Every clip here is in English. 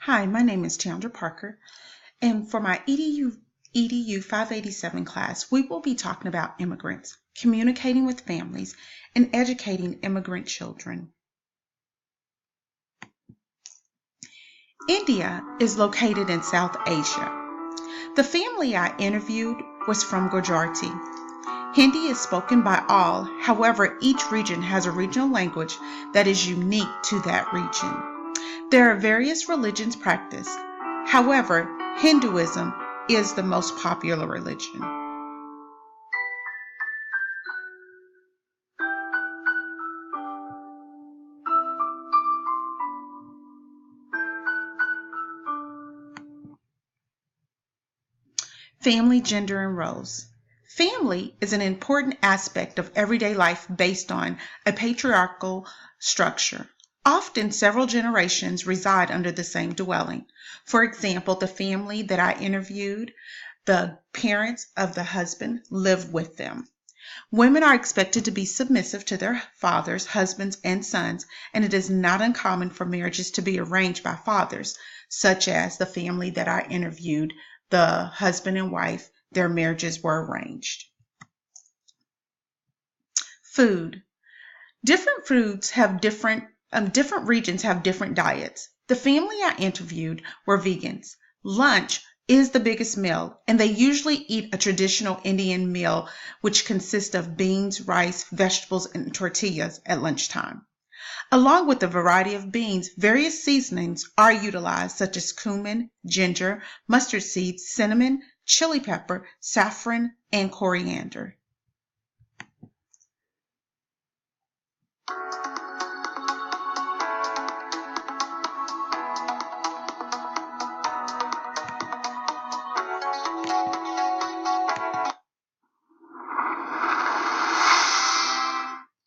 Hi, my name is Chandra Parker, and for my EDU 587 class, we will be talking about immigrants, communicating with families, and educating immigrant children. India is located in South Asia. The family I interviewed was from Gujarati. Hindi is spoken by all, however, each region has a regional language that is unique to that region. There are various religions practiced. However, Hinduism is the most popular religion. Family, gender, and roles. Family is an important aspect of everyday life based on a patriarchal structure. Often several generations reside under the same dwelling. For example, the family that I interviewed, the parents of the husband live with them. Women are expected to be submissive to their fathers, husbands, and sons, and it is not uncommon for marriages to be arranged by fathers, such as the family that I interviewed, the husband and wife, their marriages were arranged. Food. Different foods have different regions have different diets. The family I interviewed were vegans. Lunch is the biggest meal, and they usually eat a traditional Indian meal, which consists of beans, rice, vegetables, and tortillas at lunchtime. Along with a variety of beans, various seasonings are utilized, such as cumin, ginger, mustard seeds, cinnamon, chili pepper, saffron, and coriander.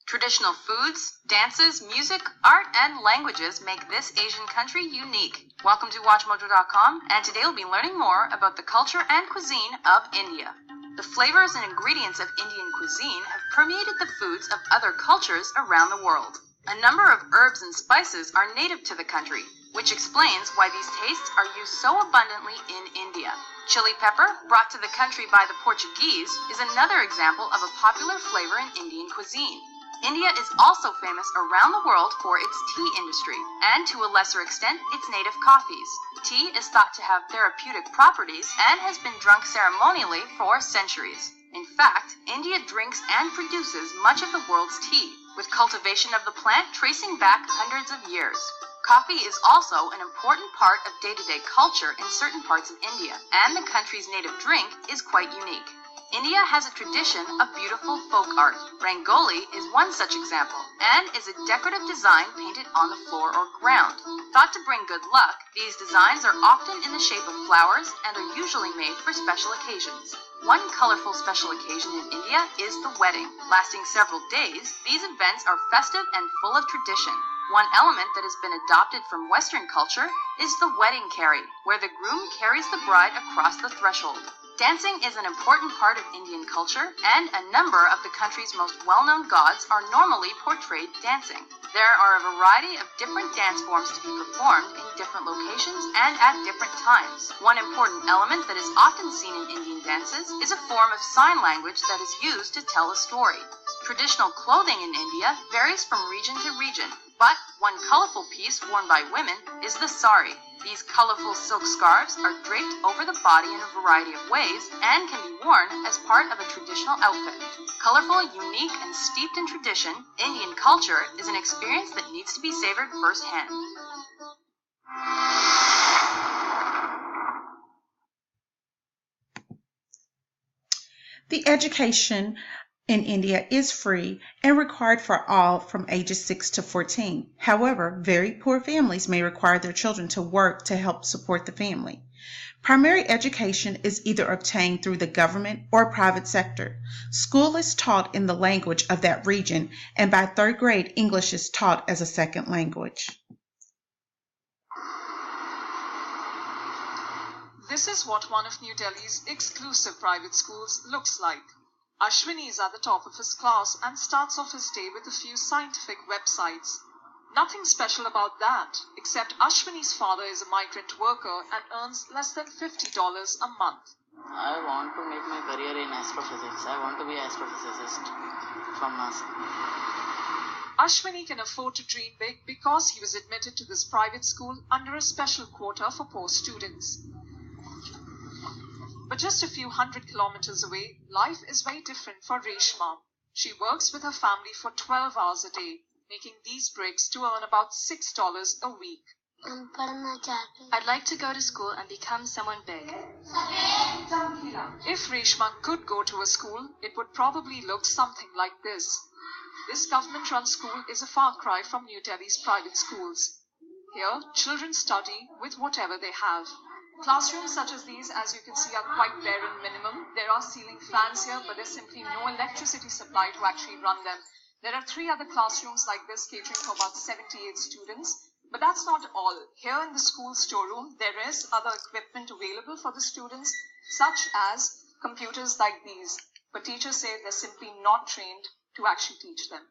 Traditional foods, dances, music, art, and languages make this Asian country unique. Welcome to WatchMojo.com, and today we'll be learning more about the culture and cuisine of India. The flavors and ingredients of Indian cuisine have permeated the foods of other cultures around the world. A number of herbs and spices are native to the country, which explains why these tastes are used so abundantly in India. Chili pepper, brought to the country by the Portuguese, is another example of a popular flavor in Indian cuisine. India is also famous around the world for its tea industry, and to a lesser extent, its native coffees. Tea is thought to have therapeutic properties and has been drunk ceremonially for centuries. In fact, India drinks and produces much of the world's tea, with cultivation of the plant tracing back hundreds of years. Coffee is also an important part of day-to-day culture in certain parts of India, and the country's native drink is quite unique. India has a tradition of beautiful folk art. Rangoli is one such example, and is a decorative design painted on the floor or ground. Thought to bring good luck, these designs are often in the shape of flowers and are usually made for special occasions. One colorful special occasion in India is the wedding. Lasting several days, these events are festive and full of tradition. One element that has been adopted from Western culture is the wedding carry, where the groom carries the bride across the threshold. Dancing is an important part of Indian culture, and a number of the country's most well-known gods are normally portrayed dancing. There are a variety of different dance forms to be performed in different locations and at different times. One important element that is often seen in Indian dances is a form of sign language that is used to tell a story. Traditional clothing in India varies from region to region, but one colorful piece worn by women is the sari. These colorful silk scarves are draped over the body in a variety of ways and can be worn as part of a traditional outfit. Colorful, unique, and steeped in tradition, Indian culture is an experience that needs to be savored firsthand. The education in India is free and required for all from ages 6 to 14. However, very poor families may require their children to work to help support the family. Primary education is either obtained through the government or private sector. School is taught in the language of that region, and by third grade, English is taught as a second language. This is what one of New Delhi's exclusive private schools looks like. Ashwini is at the top of his class and starts off his day with a few scientific websites. Nothing special about that, except Ashwini's father is a migrant worker and earns less than $50 a month. I want to make my career in astrophysics. I want to be an astrophysicist from NASA. Ashwini can afford to dream big because he was admitted to this private school under a special quota for poor students. But just a few hundred kilometers away, life is very different for Reshma. She works with her family for 12 hours a day, making these breaks to earn about $6 a week. I'd like to go to school and become someone big. If Reshma could go to a school, it would probably look something like this. This government-run school is a far cry from New Delhi's private schools. Here, children study with whatever they have. Classrooms such as these, as you can see, are quite bare and minimum. There are ceiling fans here, but there's simply no electricity supply to actually run them. There are 3 other classrooms like this catering for about 78 students. But that's not all. Here in the school storeroom, there is other equipment available for the students, such as computers like these. But teachers say they're simply not trained to actually teach them.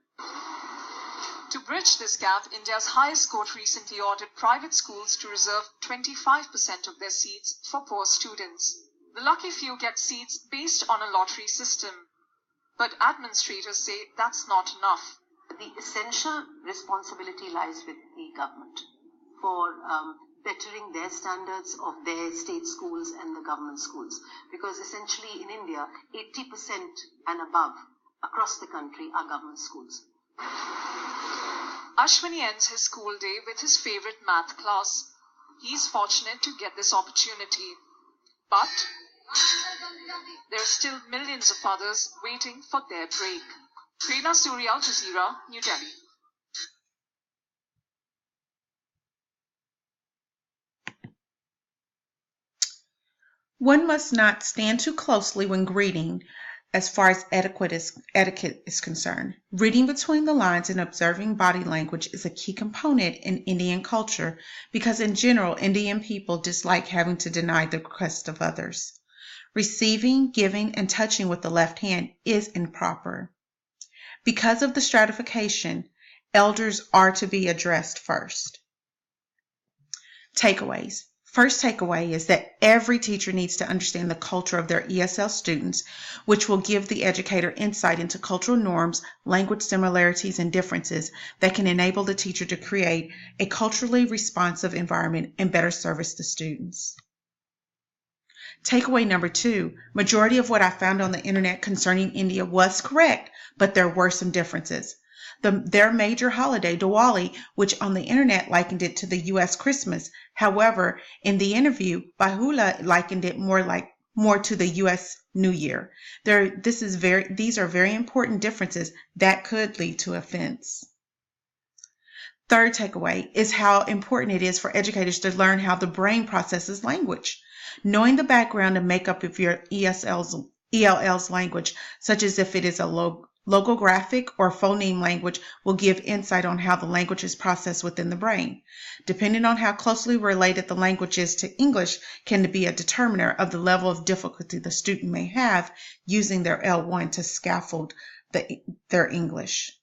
To bridge this gap, India's highest court recently ordered private schools to reserve 25% of their seats for poor students. The lucky few get seats based on a lottery system. But administrators say that's not enough. The essential responsibility lies with the government for bettering their standards of their state schools and the government schools. Because essentially in India, 80% and above across the country are government schools. Ashwini ends his school day with his favorite math class. He's fortunate to get this opportunity. But there are still millions of others waiting for their break. Prerna Suri, Al Jazeera, New Delhi. One must not stand too closely when greeting as far as etiquette is concerned. Reading between the lines and observing body language is a key component in Indian culture because in general, Indian people dislike having to deny the request of others. Receiving, giving, and touching with the left hand is improper. Because of the stratification, elders are to be addressed first. Takeaways. First takeaway is that every teacher needs to understand the culture of their ESL students, which will give the educator insight into cultural norms, language similarities, and differences that can enable the teacher to create a culturally responsive environment and better service the students. Takeaway number 2, majority of what I found on the internet concerning India was correct, but there were some differences. Their major holiday, Diwali, which on the internet likened it to the U.S. Christmas. However, in the interview, Bahula likened it more to the U.S. New Year. These are very important differences that could lead to offense. Third takeaway is how important it is for educators to learn how the brain processes language. Knowing the background and makeup of your ELL's language, such as if it is a logographic or phoneme language, will give insight on how the language is processed within the brain. Depending on how closely related the language is to English can be a determiner of the level of difficulty the student may have using their L1 to scaffold their English.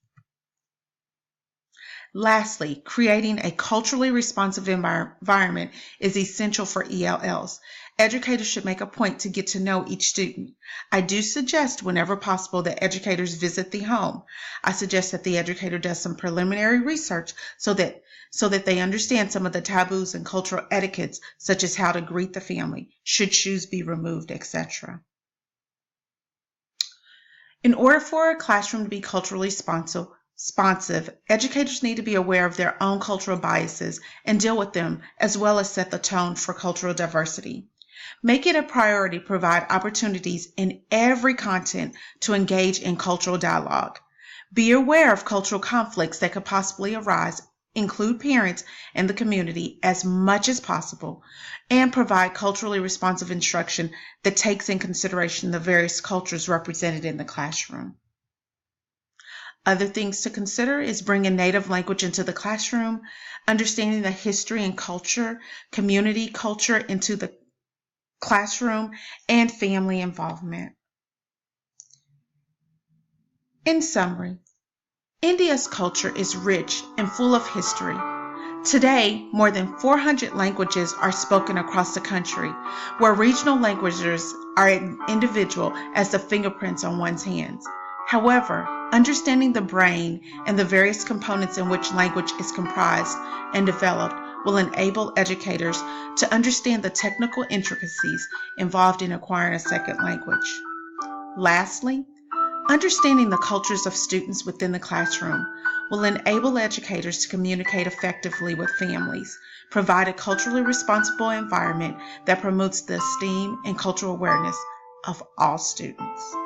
Lastly, creating a culturally responsive environment is essential for ELLs. Educators should make a point to get to know each student. I do suggest whenever possible that educators visit the home. I suggest that the educator does some preliminary research so that they understand some of the taboos and cultural etiquettes, such as how to greet the family, should shoes be removed, etc. In order for a classroom to be culturally responsive, educators need to be aware of their own cultural biases and deal with them, as well as set the tone for cultural diversity. Make it a priority to provide opportunities in every content to engage in cultural dialogue. Be aware of cultural conflicts that could possibly arise, include parents and the community as much as possible, and provide culturally responsive instruction that takes in consideration the various cultures represented in the classroom. Other things to consider is bringing native language into the classroom, understanding the history and culture, community culture into the classroom, and family involvement. In summary, India's culture is rich and full of history. Today, more than 400 languages are spoken across the country, where regional languages are individual as the fingerprints on one's hands. However, understanding the brain and the various components in which language is comprised and developed will enable educators to understand the technical intricacies involved in acquiring a second language. Lastly, understanding the cultures of students within the classroom will enable educators to communicate effectively with families, provide a culturally responsible environment that promotes the esteem and cultural awareness of all students.